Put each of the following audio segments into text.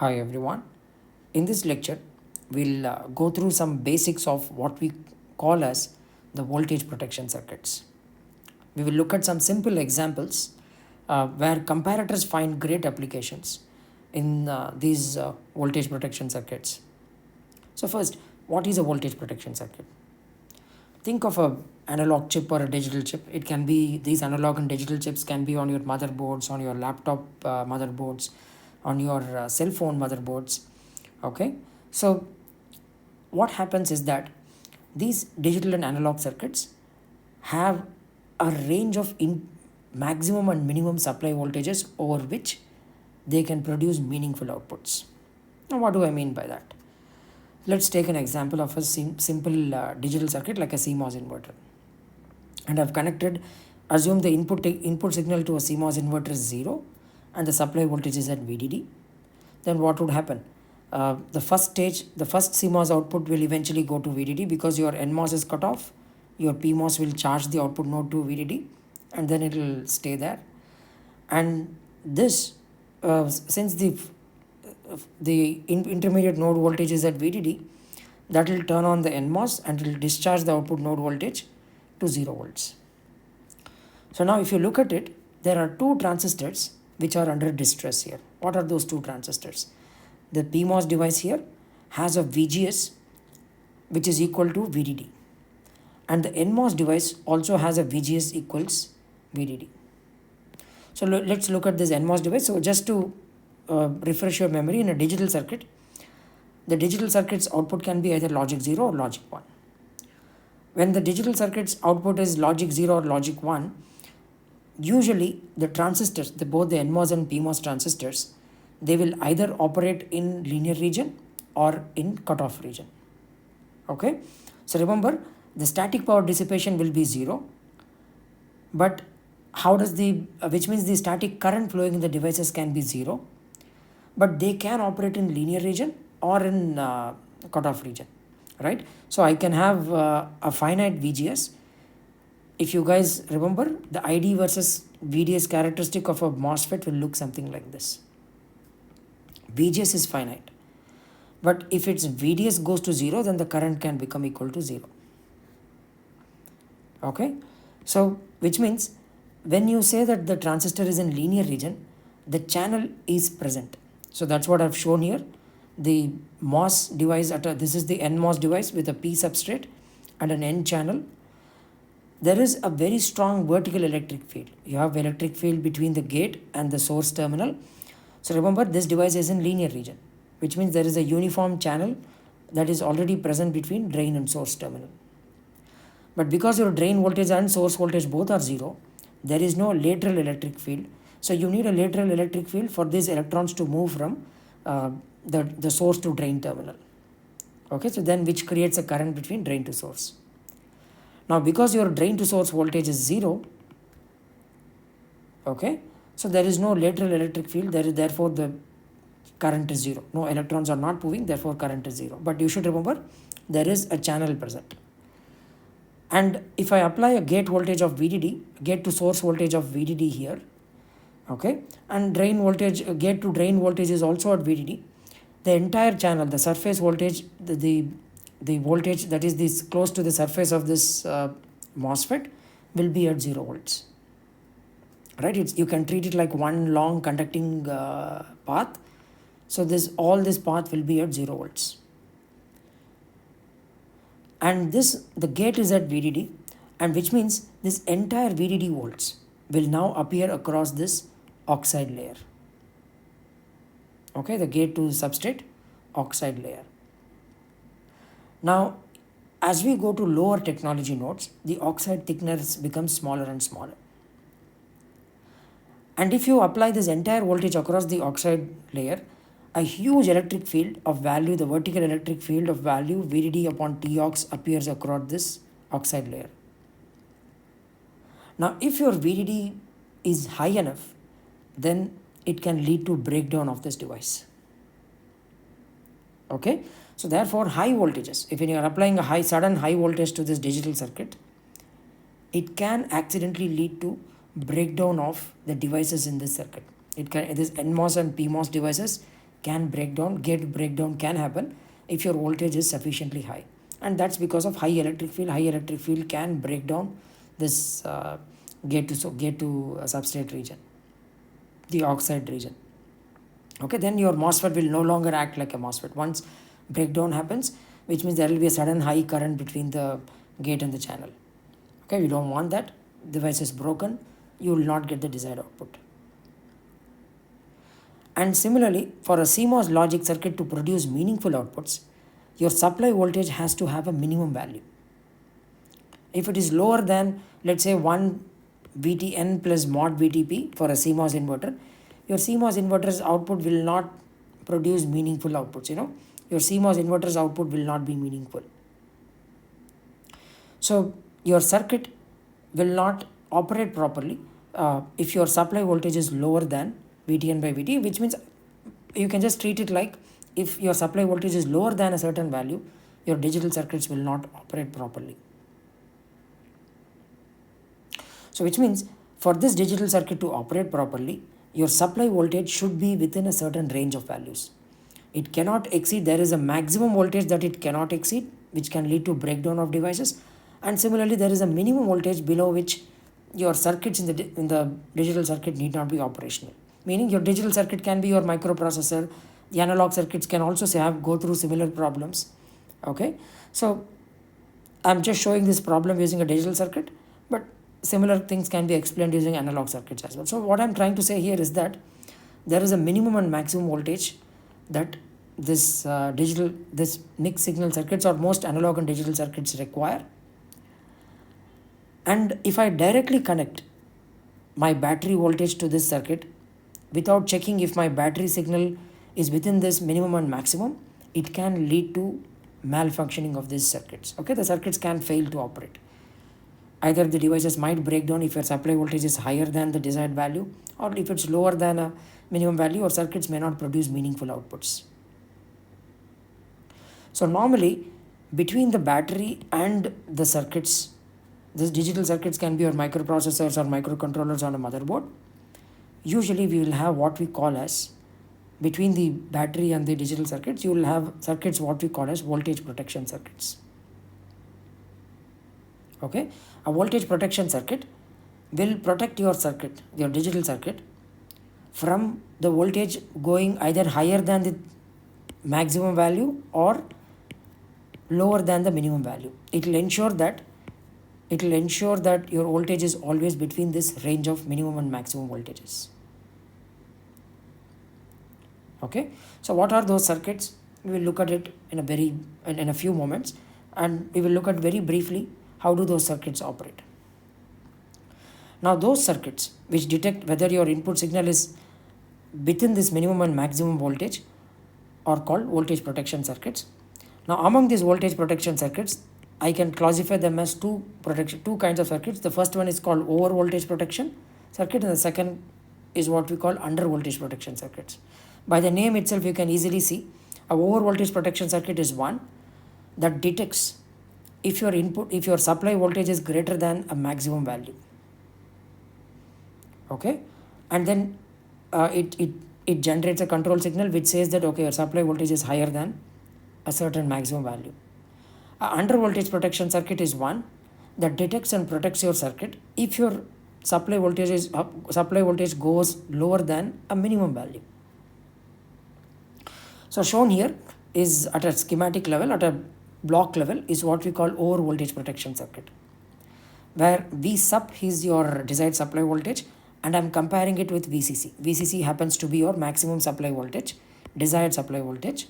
Hi everyone. In this lecture, we'll go through some basics of what we call as the voltage protection circuits. We will look at some simple examples where comparators find great applications in these voltage protection circuits. So first, what is a voltage protection circuit? Think of a analog chip or a digital chip. It can be, these analog and digital chips can be on your motherboards, on your laptop motherboards, on your cell phone motherboards. Okay, so what happens is that these digital and analog circuits have a range of maximum and minimum supply voltages over which they can produce meaningful outputs. Now what do I mean by that? Let's take an example of a simple digital circuit like a CMOS inverter. And I've connected, assume the input signal to a CMOS inverter is 0 and the supply voltage is at VDD. Then what would happen? The first CMOS output will eventually go to VDD because your NMOS is cut off. Your PMOS will charge the output node to VDD and then it will stay there. And this, since the intermediate node voltage is at VDD, that will turn on the NMOS and will discharge the output node voltage to 0 volts. So now if you look at it, there are two transistors which are under distress here. What are those two transistors? The PMOS device here has a VGS which is equal to VDD, and the NMOS device also has a VGS equals VDD. So let's look at this NMOS device. So just to refresh your memory, in a digital circuit, the digital circuit's output can be either logic 0 or logic 1. When the digital circuit's output is logic 0 or logic 1, usually the transistors, both the NMOS and PMOS transistors, they will either operate in linear region or in cutoff region. Okay, so remember, the static power dissipation will be 0, but how does which means the static current flowing in the devices can be 0, but they can operate in linear region or in cutoff region, right? So I can have a finite VGS. If you guys remember, the ID versus VDS characteristic of a MOSFET will look something like this. VGS is finite, but if its VDS goes to 0, then the current can become equal to 0. Okay, so which means when you say that the transistor is in linear region, the channel is present. So that's what I've shown here. The MOS device, this is the NMOS device with a P substrate and an N channel. There is a very strong vertical electric field. You have electric field between the gate and the source terminal. So remember, this device is in linear region, which means there is a uniform channel that is already present between drain and source terminal. But because your drain voltage and source voltage both are 0, there is no lateral electric field. So you need a lateral electric field for these electrons to move from the source to drain terminal. Okay, so then which creates a current between drain to source. Now because your drain to source voltage is 0, okay, so there is no lateral electric field, therefore the current is 0. No electrons are not moving, therefore current is 0. But you should remember, there is a channel present. And if I apply a gate voltage of VDD, gate to source voltage of VDD here, okay, and drain voltage, gate to drain voltage is also at VDD, the entire channel, the surface voltage, the voltage that is this close to the surface of this MOSFET will be at 0 volts. Right, you can treat it like one long conducting path. So all this path will be at 0 volts. And the gate is at VDD, and which means this entire VDD volts will now appear across this oxide layer. Okay, the gate to substrate oxide layer. Now, as we go to lower technology nodes, the oxide thickness becomes smaller and smaller. And if you apply this entire voltage across the oxide layer, a huge electric field of value, the vertical electric field of value VDD upon Tox appears across this oxide layer. Now if your VDD is high enough, then it can lead to breakdown of this device. Okay, so therefore high voltages, if you are applying a sudden high voltage to this digital circuit, it can accidentally lead to breakdown of the devices in this circuit. This NMOS and PMOS devices can break down, gate breakdown can happen if your voltage is sufficiently high. And that's because of high electric field. High electric field can break down this gate to substrate region, the oxide region. Okay, then your MOSFET will no longer act like a MOSFET. Once breakdown happens, which means there will be a sudden high current between the gate and the channel. Okay, we don't want that. Device is broken, you will not get the desired output. And similarly, for a CMOS logic circuit to produce meaningful outputs, your supply voltage has to have a minimum value. If it is lower than, let's say, 1 VTN plus mod VTP for a CMOS inverter, your CMOS inverter's output will not produce meaningful outputs. Your CMOS inverter's output will not be meaningful. So your circuit will not operate properly if your supply voltage is lower than VTN by VT, which means you can just treat it like if your supply voltage is lower than a certain value, your digital circuits will not operate properly. So which means for this digital circuit to operate properly, your supply voltage should be within a certain range of values. It cannot exceed, there is a maximum voltage that it cannot exceed, which can lead to breakdown of devices. And similarly, there is a minimum voltage below which your circuits in the digital circuit need not be operational. Meaning your digital circuit can be your microprocessor. The analog circuits can also go through similar problems. Okay, so I'm just showing this problem using a digital circuit, but similar things can be explained using analog circuits as well. So what I'm trying to say here is that there is a minimum and maximum voltage that this mixed signal circuits or most analog and digital circuits require. And if I directly connect my battery voltage to this circuit without checking if my battery signal is within this minimum and maximum, it can lead to malfunctioning of these circuits. Okay, the circuits can fail to operate. Either the devices might break down if your supply voltage is higher than the desired value, or if it's lower than a minimum value, or circuits may not produce meaningful outputs. So normally between the battery and the circuits, these digital circuits can be your microprocessors or microcontrollers on a motherboard. Usually we will have what we call as, between the battery and the digital circuits, you will have circuits what we call as voltage protection circuits. Okay, a voltage protection circuit will protect your circuit, your digital circuit, from the voltage going either higher than the maximum value or lower than the minimum value. It will ensure that your voltage is always between this range of minimum and maximum voltages. Okay, so what are those circuits? We will look at it in a few moments, and we will look at very briefly how do those circuits operate. Now those circuits which detect whether your input signal is within this minimum and maximum voltage are called voltage protection circuits. Now among these voltage protection circuits, I can classify them as two kinds of circuits. The first one is called over voltage protection circuit, and the second is what we call under voltage protection circuits. By the name itself, you can easily see a over voltage protection circuit is one that detects if your supply voltage is greater than a maximum value. Okay, and then it generates a control signal which says that okay, your supply voltage is higher than a certain maximum value. Under voltage protection circuit is one that detects and protects your circuit if your supply voltage goes lower than a minimum value. So shown here is at a schematic level, at a block level, is what we call over voltage protection circuit, where V sub is your desired supply voltage, and I'm comparing it with VCC. VCC happens to be your maximum supply voltage, desired supply voltage.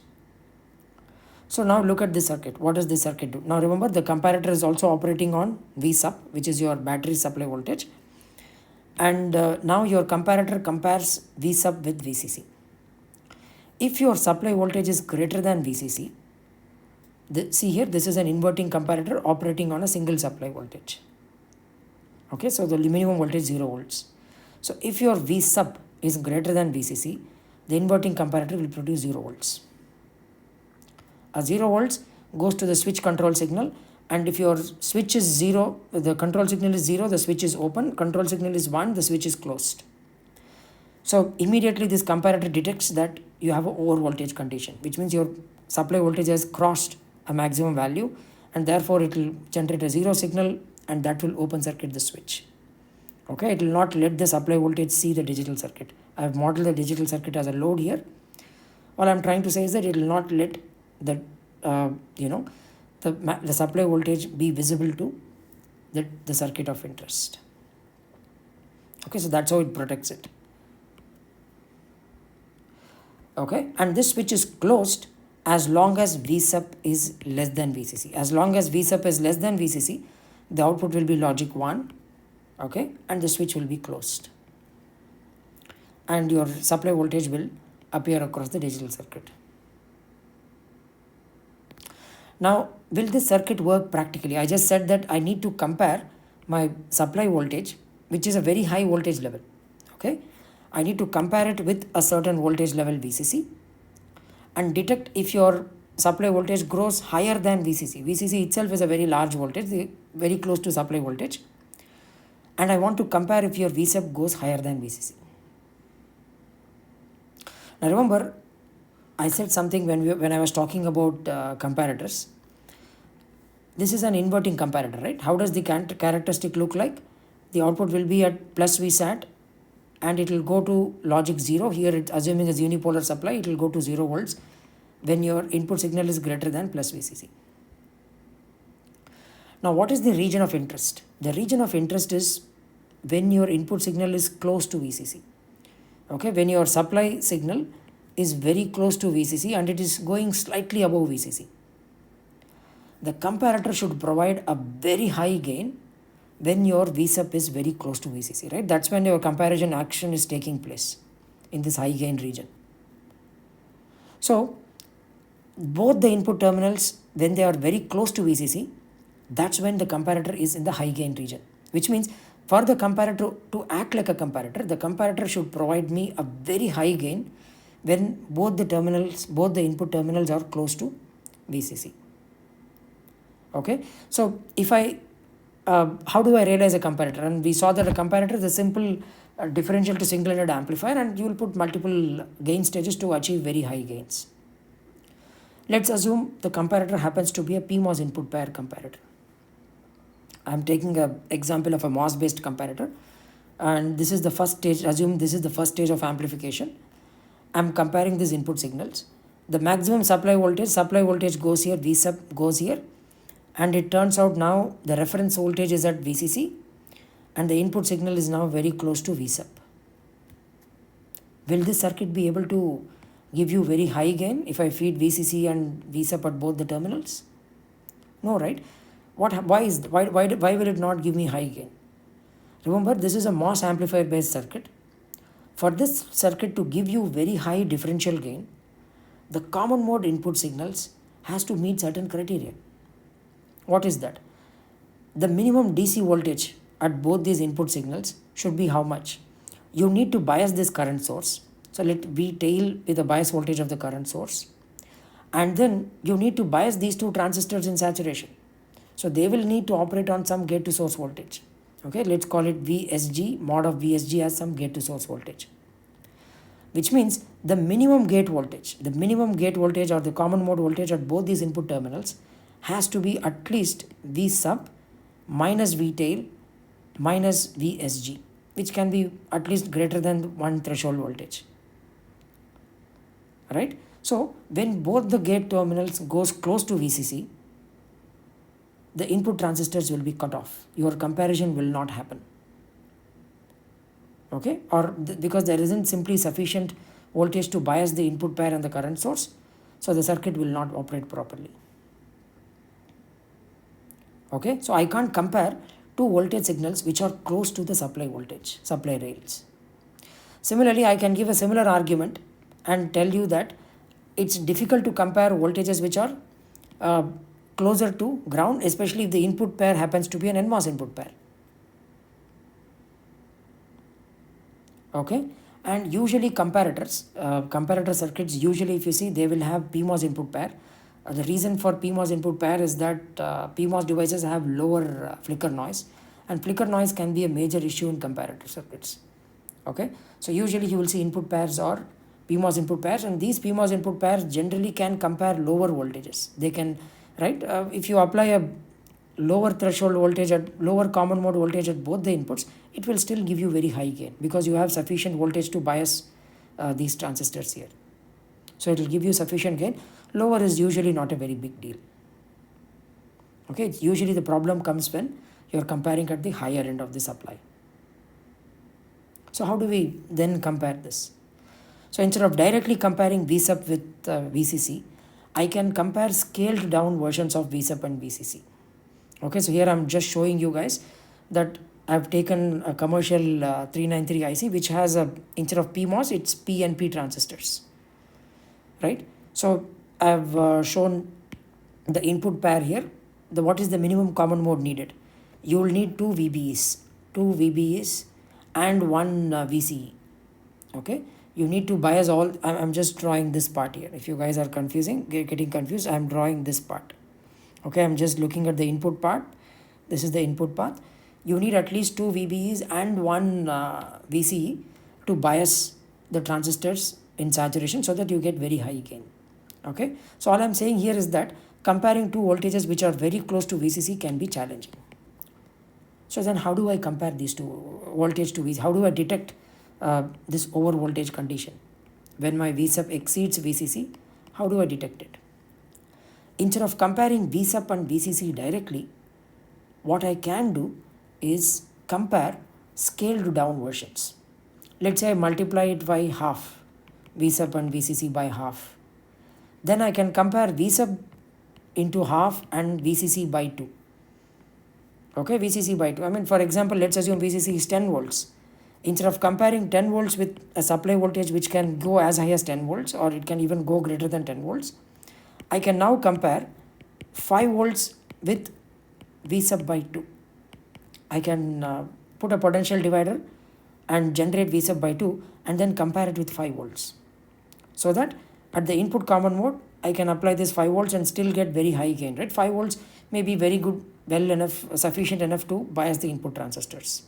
So now look at this circuit. What does this circuit do? Now remember, the comparator is also operating on V sub, which is your battery supply voltage. And now your comparator compares V sub with VCC. If your supply voltage is greater than VCC, see here, this is an inverting comparator operating on a single supply voltage. Okay, so the minimum voltage 0 volts. So if your V sub is greater than VCC, the inverting comparator will produce 0 volts. A 0 volts goes to the switch control signal, and if your switch is 0, the control signal is 0, the switch is open. Control signal is 1, the switch is closed. So immediately this comparator detects that you have an over voltage condition, which means your supply voltage has crossed a maximum value, and therefore it will generate a zero signal, and that will open circuit the switch. Okay, it will not let the supply voltage see the digital circuit. I have modeled the digital circuit as a load here. All I'm trying to say is that it will not let the you know the supply voltage be visible to the circuit of interest. Okay, so that's how it protects it. Okay, and this switch is closed as long as V sub is less than VCC. As long as V sub is less than VCC, the output will be logic 1, okay, and the switch will be closed, and your supply voltage will appear across the digital circuit. Now, will this circuit work practically? I just said that I need to compare my supply voltage, which is a very high voltage level. Okay, I need to compare it with a certain voltage level VCC and detect if your supply voltage grows higher than VCC. VCC itself is a very large voltage, very close to supply voltage. And I want to compare if your VSUB goes higher than VCC. Now remember, I said something when I was talking about comparators. This is an inverting comparator, right? How does the characteristic look like? The output will be at plus Vsat and it will go to logic 0. Here it's assuming as unipolar supply, it will go to 0 volts when your input signal is greater than plus VCC. Now what is the region of interest? The region of interest is when your input signal is close to VCC. Okay, when your supply signal is very close to VCC and it is going slightly above VCC. The comparator should provide a very high gain when your VSUB is very close to VCC, right? That's when your comparison action is taking place in this high gain region. So both the input terminals, when they are very close to VCC, that's when the comparator is in the high gain region, which means for the comparator to act like a comparator, the comparator should provide me a very high gain when both the input terminals are close to VCC. Okay, so if I how do I realize a comparator? And we saw that a comparator is a simple differential to single-ended amplifier, and you will put multiple gain stages to achieve very high gains. Let's assume the comparator happens to be a PMOS input pair comparator. I'm taking an example of a MOS based comparator, and this is the first stage. Assume this is the first stage of amplification. I'm comparing these input signals. The maximum supply voltage goes here, V sub goes here, and it turns out now the reference voltage is at VCC and the input signal is now very close to V sub. Will this circuit be able to give you very high gain if I feed VCC and V sub at both the terminals? No, right? Why will it not give me high gain? Remember, this is a MOS amplifier based circuit. For this circuit to give you very high differential gain, the common mode input signals has to meet certain criteria. What is that? The minimum DC voltage at both these input signals should be how much? You need to bias this current source. So let V tail with the bias voltage of the current source. And then you need to bias these two transistors in saturation. So they will need to operate on some gate to source voltage. Okay, let's call it VSG, mod of VSG as some gate to source voltage. Which means the minimum gate voltage or the common mode voltage at both these input terminals has to be at least V sub minus V tail minus VSG, which can be at least greater than one threshold voltage. Right? So when both the gate terminals goes close to VCC, the input transistors will be cut off. Your comparison will not happen. Okay, or because there isn't simply sufficient voltage to bias the input pair and the current source, so the circuit will not operate properly. Okay, so I can't compare two voltage signals which are close to the supply rails. Similarly, I can give a similar argument and tell you that it's difficult to compare voltages which are closer to ground, especially if the input pair happens to be an NMOS input pair. Okay, and usually comparator circuits, usually if you see, they will have PMOS input pair. The reason for PMOS input pair is that PMOS devices have lower flicker noise, and flicker noise can be a major issue in comparator circuits. Okay, so usually you will see input pairs or PMOS input pairs, and these PMOS input pairs generally can compare lower voltages. They can, right? If you apply a lower threshold voltage at lower common mode voltage at both the inputs, it will still give you very high gain because you have sufficient voltage to bias these transistors here. So it will give you sufficient gain. Lower is usually not a very big deal. Okay, it's usually the problem comes when you're comparing at the higher end of the supply. So how do we then compare this? So instead of directly comparing VSUP with VCC, I can compare scaled down versions of VSUP and VCC. Okay, so here I'm just showing you guys that I've taken a commercial 393 IC which has a, instead of PMOS, it's PNP transistors, right? So I've shown the input pair here. What is the minimum common mode needed? You will need two VBEs and one VCE. Okay, you need to bias all. I'm just drawing this part here. If you guys are getting confused, I'm drawing this part. Okay, I'm just looking at the input part. This is the input path. You need at least two VBEs and one VCE to bias the transistors in saturation so that you get very high gain. Okay, so all I'm saying here is that comparing two voltages which are very close to VCC can be challenging. So then how do I compare these two voltage to VCC? How do I detect this over voltage condition? When my VSUP exceeds VCC, how do I detect it? Instead of comparing VSUP and VCC directly, what I can do is compare scaled down versions. Let's say I multiply it by half, VSUP and VCC by half. Then I can compare VSUP into half and VCC by 2. Okay, VCC by 2. I mean, for example, let's assume VCC is 10 volts. Instead of comparing 10 volts with a supply voltage which can go as high as 10 volts or it can even go greater than 10 volts, I can now compare 5 volts with VSUP by 2. I can put a potential divider and generate VSUP by 2 and then compare it with 5 volts. So that at the input common mode, I can apply this 5 volts and still get very high gain, right? 5 volts may be very good, well enough, sufficient enough to bias the input transistors.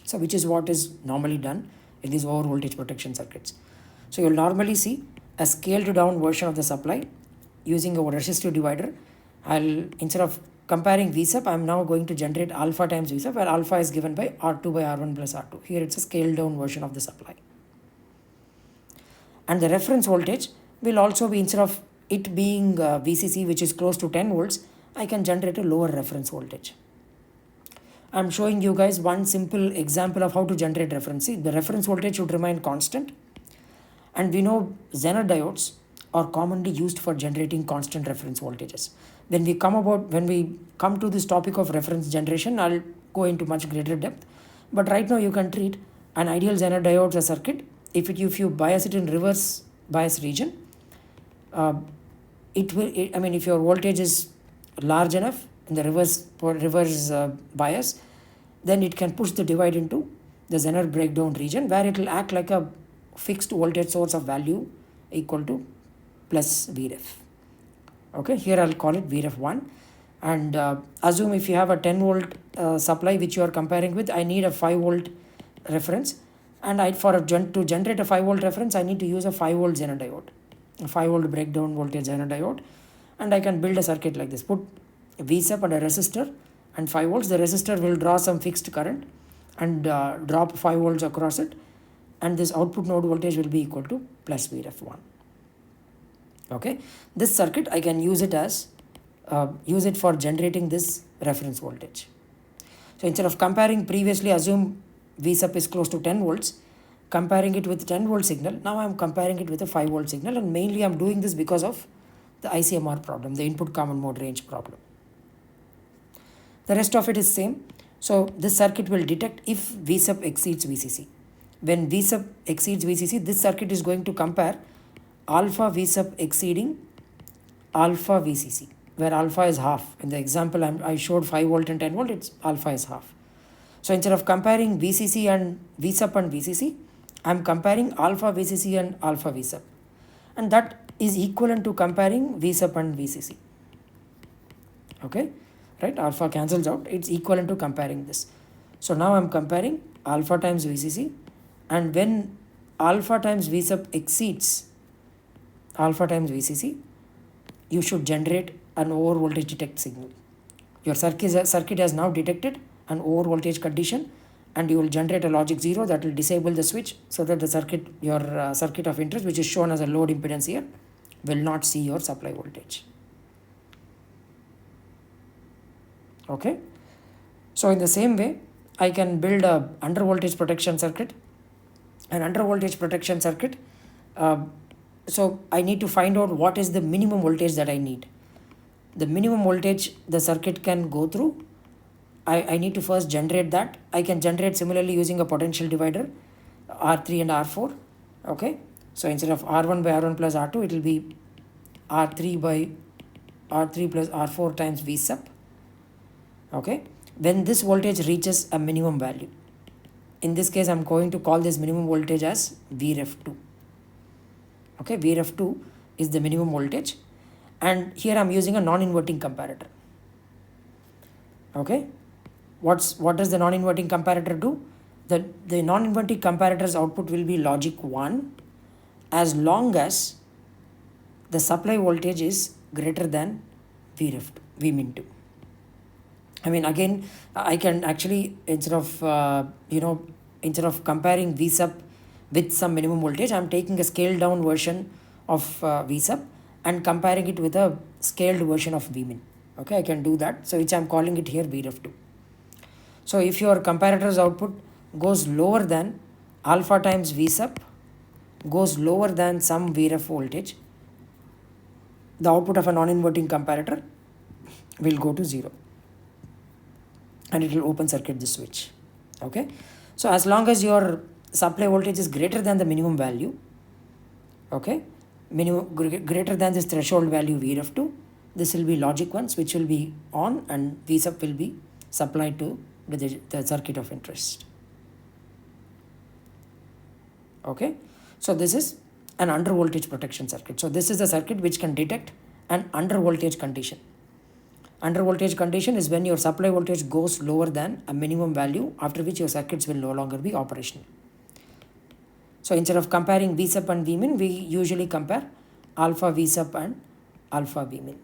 So which is what is normally done in these over voltage protection circuits. So you'll normally see a scaled down version of the supply using a resistive divider. Instead of comparing VSUP, I'm now going to generate alpha times VSUP, where alpha is given by R2 by R1 plus R2. Here it's a scaled down version of the supply. And the reference voltage will also be, instead of it being VCC which is close to 10 volts, I can generate a lower reference voltage. I'm showing you guys one simple example of how to generate reference. See, the reference voltage should remain constant. And we know Zener diodes are commonly used for generating constant reference voltages. When we come to this topic of reference generation, I'll go into much greater depth. But right now you can treat an ideal Zener diode as a circuit. If you bias it in reverse bias region, if your voltage is large enough in the reverse bias, then it can push the divide into the Zener breakdown region, where it will act like a fixed voltage source of value equal to plus Vref. Okay, here I'll call it Vref1, and assume if you have a 10 volt supply which you are comparing with, I need a 5 volt reference, and to generate a 5 volt reference, I need to use a 5 volt Zener diode, a 5 volt breakdown voltage Zener diode, and I can build a circuit like this. Put VSUP and a resistor and 5 volts. The resistor will draw some fixed current and drop 5 volts across it, and this output node voltage will be equal to plus Vref1. Okay, this circuit I can use it for generating this reference voltage. So instead of comparing, previously assume VSUP is close to 10 volts, comparing it with 10 volt signal, now I am comparing it with a 5 volt signal, and mainly I am doing this because of the ICMR problem, the input common mode range problem. The rest of it is same. So this circuit will detect if VSUP exceeds VCC. When VSUP exceeds VCC, this circuit is going to compare alpha VSUP exceeding alpha VCC, where alpha is half. In the example I showed 5 volt and 10 volt, its alpha is half. So instead of comparing VCC and VSUP and VCC, I am comparing alpha VCC and alpha VSUP, and that is equivalent to comparing VSUP and VCC. Okay, right? Alpha cancels out. It's equivalent to comparing this. So now I'm comparing alpha times VCC and when alpha times V sub exceeds alpha times VCC, you should generate an over voltage detect signal. Your circuit has now detected an over voltage condition, and you will generate a logic 0 that will disable the switch, so that the circuit, your circuit of interest, which is shown as a load impedance here, will not see your supply voltage. Okay, so in the same way, I can build a under voltage protection circuit. An under voltage protection circuit, so I need to find out what is the minimum voltage that I need. The minimum voltage the circuit can go through, I need to first generate that. I can generate similarly using a potential divider, R3 and R4. Okay, so instead of R1 by R1 plus R2, it will be R3 by R3 plus R4 times V sub. Okay, when this voltage reaches a minimum value, in this case I'm going to call this minimum voltage as Vref2. Okay, Vref2 is the minimum voltage, and here I'm using a non-inverting comparator. Okay, what does the non-inverting comparator do? The non-inverting comparator's output will be logic 1 as long as the supply voltage is greater than Vref2, Vmin2. I mean, again, I can actually, instead of comparing V sub with some minimum voltage, I'm taking a scaled down version of V sub and comparing it with a scaled version of Vmin. Okay, I can do that. So which I'm calling it here Vref2. So if your comparator's output goes lower than alpha times V sub, goes lower than some Vref voltage, the output of a non-inverting comparator will go to 0, and it will open circuit the switch. Okay, so as long as your supply voltage is greater than the minimum value, okay, greater than this threshold value Vref2, this will be logic 1, switch will be on, and V sub will be supplied to the circuit of interest. Okay, so this is an under voltage protection circuit. So this is a circuit which can detect an under voltage condition. Under voltage condition is when your supply voltage goes lower than a minimum value, after which your circuits will no longer be operational. So instead of comparing V sub and Vmin, we usually compare alpha V sub and alpha Vmin.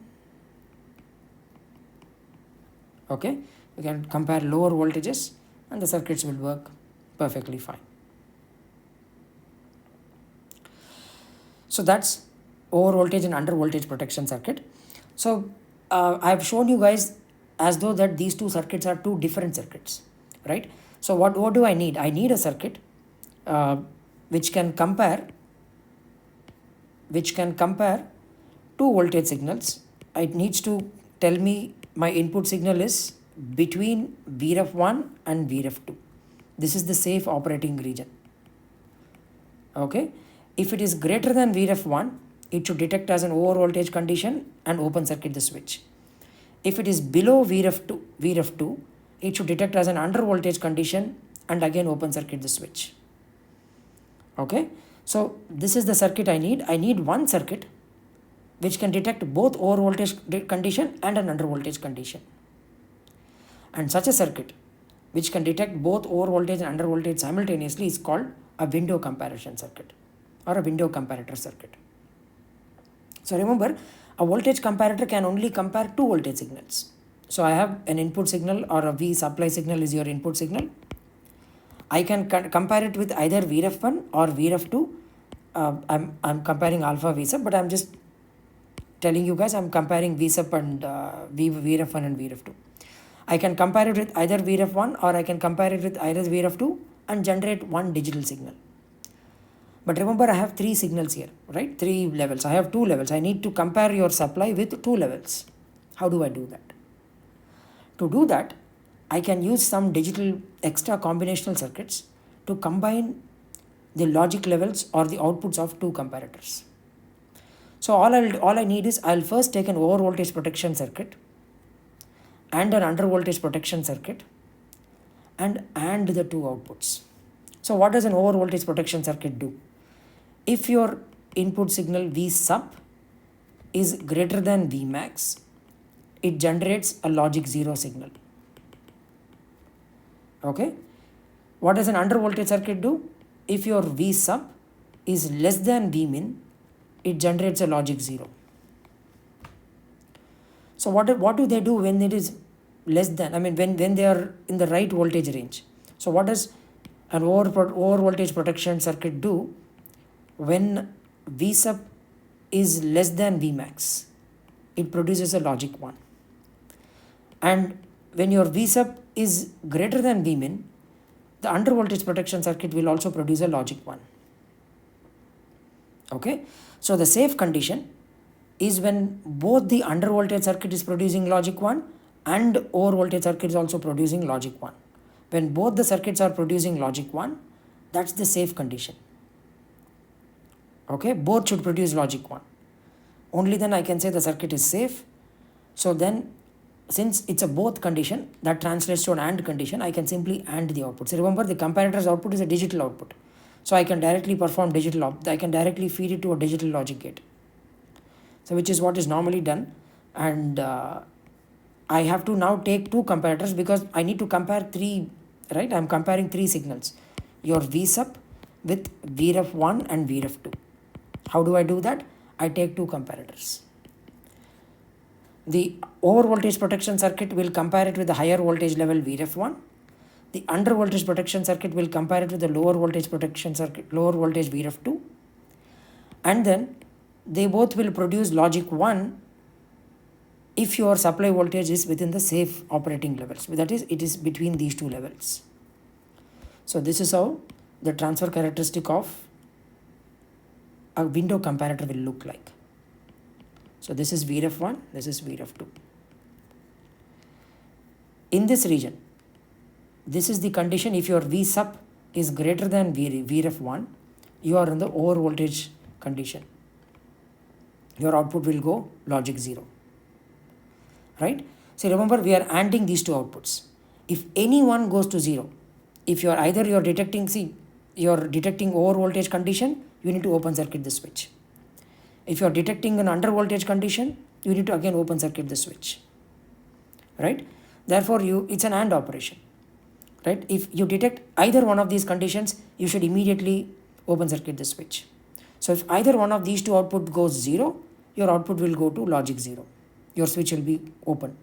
Okay, we can compare lower voltages and the circuits will work perfectly fine. So that's over voltage and under voltage protection circuit. So I have shown you guys as though that these two circuits are two different circuits, right? So what do I need? I need a circuit which can compare two voltage signals. It needs to tell me my input signal is between Vref1 and Vref2. This is the safe operating region. Okay, if it is greater than Vref1, it should detect as an over voltage condition and open circuit the switch. If it is below Vref2, it should detect as an under voltage condition and again open circuit the switch. Okay, so this is the circuit I need. I need one circuit which can detect both over voltage condition and an under voltage condition. And such a circuit which can detect both over voltage and under voltage simultaneously is called a window comparison circuit or a window comparator circuit. So remember, a voltage comparator can only compare two voltage signals. So I have an input signal, or a V supply signal is your input signal. I can compare it with either Vref1 or Vref2. I'm comparing alpha V sub, but I'm just telling you guys I'm comparing V sub and Vref1 and Vref2. I can compare it with either Vref1 or I can compare it with either Vref2 and generate one digital signal. But remember, I have three signals here, right? Three levels. I have two levels. I need to compare your supply with two levels. How do I do that? To do that, I can use some digital extra combinational circuits to combine the logic levels or the outputs of two comparators. So all I need is, I'll first take an over voltage protection circuit and an under voltage protection circuit and AND the two outputs. So what does an over voltage protection circuit do? If your input signal V sub is greater than V max, it generates a logic 0 signal. Okay, what does an under voltage circuit do? if your V sub is less than V min, it generates a logic 0. So what do they do when it is less than, when they are in the right voltage range? So what does an over voltage protection circuit do when V sub is less than V max? It produces a logic 1. And when your V sub is greater than V min, the under voltage protection circuit will also produce a logic 1. Okay, so the safe condition is when both the under voltage circuit is producing logic 1 and over voltage circuit is also producing logic 1. When both the circuits are producing logic 1, that's the safe condition. Okay, both should produce logic 1. Only then I can say the circuit is safe. So then, since it's a both condition, that translates to an AND condition, I can simply AND the output. So remember, the comparator's output is a digital output. So I can directly perform I can directly feed it to a digital logic gate. So which is what is normally done. And I have to now take two comparators because I need to compare three, right? I'm comparing three signals. Your V sub with Vref 1 and Vref 2. How do I do that? I take two comparators. The over voltage protection circuit will compare it with the higher voltage level Vref 1. The under voltage protection circuit will compare it with the lower voltage protection circuit, lower voltage Vref 2. And then they both will produce logic 1 if your supply voltage is within the safe operating levels. That is, it is between these two levels. So this is how the transfer characteristic of a window comparator will look like. So this is Vref 1, this is Vref 2. In this region, this is the condition. If your V sub is greater than Vref 1, you are in the over voltage condition. Your output will go logic 0. Right? So remember, we are ANDing these two outputs. If any one goes to 0, if you are either you're detecting over voltage condition, you need to open circuit the switch. If you are detecting an under voltage condition, you need to again open circuit the switch. Right? Therefore, it's an AND operation. Right? If you detect either one of these conditions, you should immediately open circuit the switch. So if either one of these two output goes 0, your output will go to logic 0. Your switch will be open.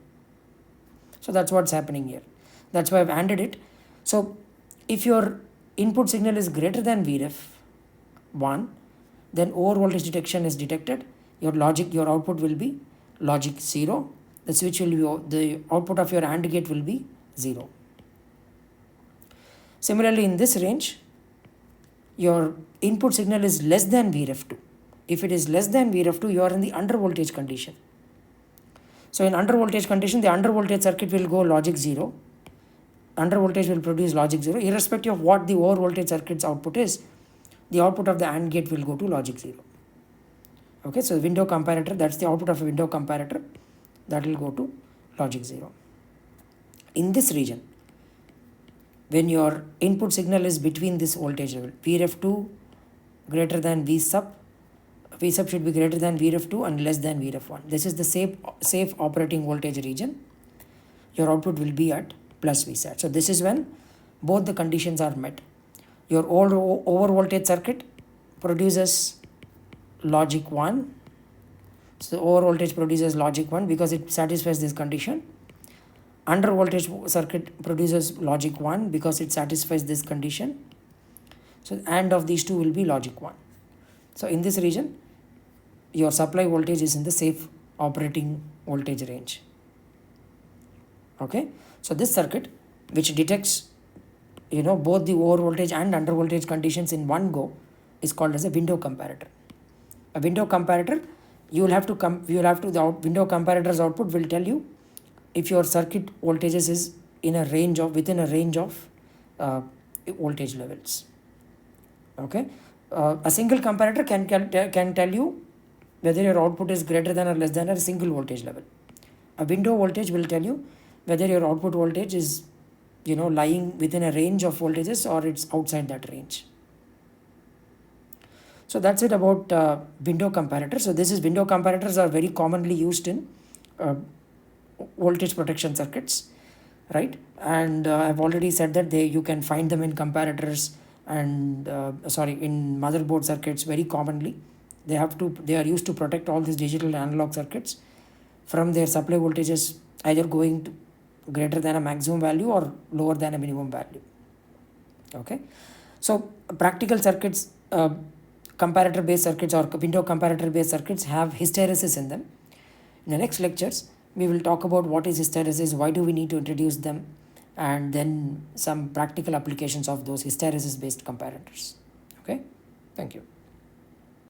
So that's what's happening here. That's why I've ANDed it. So if your input signal is greater than Vref 1, then over voltage detection is detected. Your output will be logic 0. The output of your AND gate will be 0. Similarly, in this range, your input signal is less than Vref 2. If it is less than Vref 2, you are in the under voltage condition. So in under voltage condition, the under voltage circuit will go logic 0. Under voltage will produce logic 0. Irrespective of what the over voltage circuit's output is, the output of the AND gate will go to logic 0. Okay, so window comparator, that's the output of a window comparator, that will go to logic 0. In this region, when your input signal is between this voltage level, Vref 2 greater than V sub should be greater than Vref 2 and less than Vref 1. This is the safe operating voltage region. Your output will be at plus Vsat. So this is when both the conditions are met. Your over voltage circuit produces logic 1. So over voltage produces logic 1 because it satisfies this condition. Under voltage circuit produces logic 1 because it satisfies this condition. So AND of these two will be logic 1. So in this region, your supply voltage is in the safe operating voltage range. Okay, so this circuit, which detects both the over voltage and under voltage conditions in one go, is called as a window comparator. A window comparator, the window comparator's output will tell you if your circuit voltages is within a range of voltage levels. Okay, a single comparator can tell you whether your output is greater than or less than a single voltage level. A window voltage will tell you whether your output voltage is lying within a range of voltages or it's outside that range. So that's it about window comparators. So window comparators are very commonly used in voltage protection circuits, right? And I've already said that you can find them in comparators and in motherboard circuits very commonly. They are used to protect all these digital analog circuits from their supply voltages either going to greater than a maximum value or lower than a minimum value. Okay, so practical circuits, comparator based circuits or window comparator based circuits have hysteresis in them. In the next lectures we will talk about what is hysteresis, why do we need to introduce them, and then some practical applications of those hysteresis based comparators. Okay, thank you.